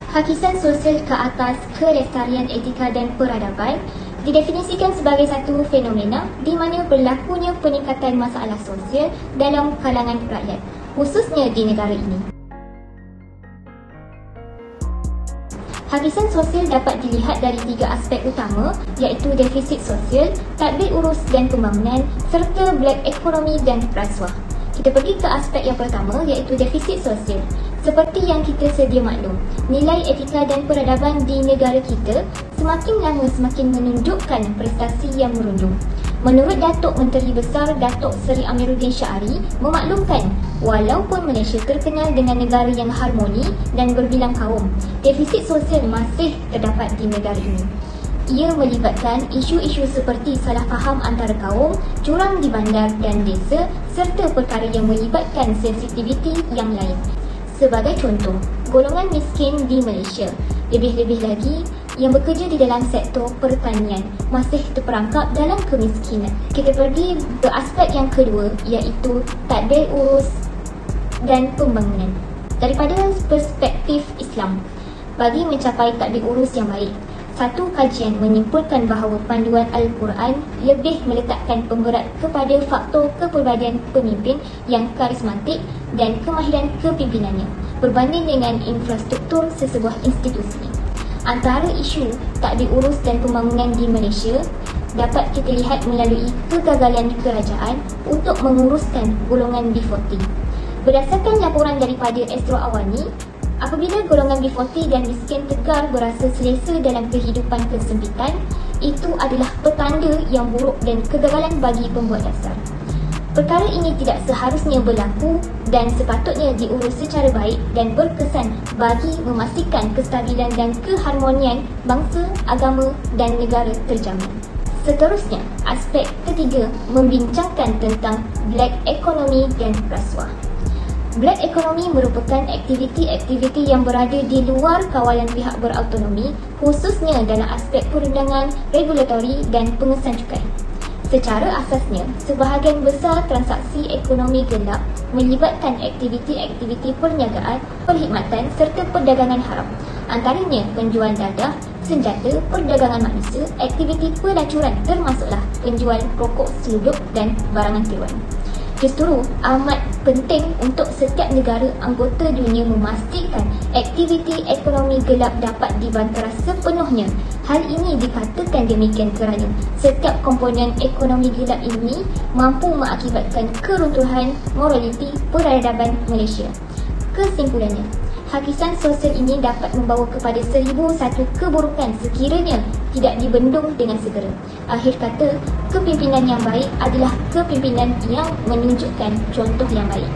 Hakisan sosial ke atas kelestarian etika dan peradaban didefinisikan sebagai satu fenomena di mana berlakunya peningkatan masalah sosial dalam kalangan rakyat, khususnya di negara ini. Hakisan sosial dapat dilihat dari tiga aspek utama, iaitu defisit sosial, tadbir urus dan pembangunan, serta black ekonomi dan rasuah. Kita pergi ke aspek yang pertama, iaitu defisit sosial. Seperti yang kita sedia maklum, nilai etika dan peradaban di negara kita semakin lama semakin menunjukkan prestasi yang merundum. Menurut Datuk Menteri Besar Datuk Seri Amiruddin Syari memaklumkan, walaupun Malaysia terkenal dengan negara yang harmoni dan berbilang kaum, defisit sosial masih terdapat di negara ini. Ia melibatkan isu-isu seperti salah faham antara kaum, curang di bandar dan desa serta perkara yang melibatkan sensitiviti yang lain. Sebagai contoh, golongan miskin di Malaysia, lebih-lebih lagi yang bekerja di dalam sektor pertanian, masih terperangkap dalam kemiskinan. Kita pergi ke aspek yang kedua, iaitu tadbir urus dan pembangunan. Daripada perspektif Islam, bagi mencapai tadbir urus yang baik, satu kajian menyimpulkan bahawa panduan Al-Quran lebih meletakkan pemberat kepada faktor kepribadian pemimpin yang karismatik dan kemahiran kepimpinannya berbanding dengan infrastruktur sesebuah institusi. Antara isu tadbir urus dan pembangunan di Malaysia dapat kita lihat melalui kegagalan kerajaan untuk menguruskan golongan B40. Berdasarkan laporan daripada Astro Awani, apabila golongan B40 dan miskin tegar berasa selesa dalam kehidupan kesempitan, itu adalah petanda yang buruk dan kegagalan bagi pembuat dasar. Perkara ini tidak seharusnya berlaku dan sepatutnya diurus secara baik dan berkesan bagi memastikan kestabilan dan keharmonian bangsa, agama dan negara terjamin. Seterusnya, aspek ketiga membincangkan tentang black ekonomi dan rasuah. Black ekonomi merupakan aktiviti-aktiviti yang berada di luar kawalan pihak berautonomi, khususnya dalam aspek perundangan, regulatori dan pengesan cukai. Secara asasnya, sebahagian besar transaksi ekonomi gelap melibatkan aktiviti-aktiviti perniagaan, perkhidmatan serta perdagangan haram. Antaranya penjual dadah, senjata, perdagangan manusia, aktiviti pelacuran termasuklah penjual rokok seluduk dan barangan tiruan. Justru amat penting untuk setiap negara anggota dunia memastikan aktiviti ekonomi gelap dapat dibantara sepenuhnya. Hal ini dikatakan demikian kerana setiap komponen ekonomi gelap ini mampu mengakibatkan keruntuhan moraliti peradaban Malaysia. Kesimpulannya, hakisan sosial ini dapat membawa kepada 1001 keburukan sekiranya tidak dibendung dengan segera. Akhir kata, kepimpinan yang baik adalah kepimpinan yang menunjukkan contoh yang baik.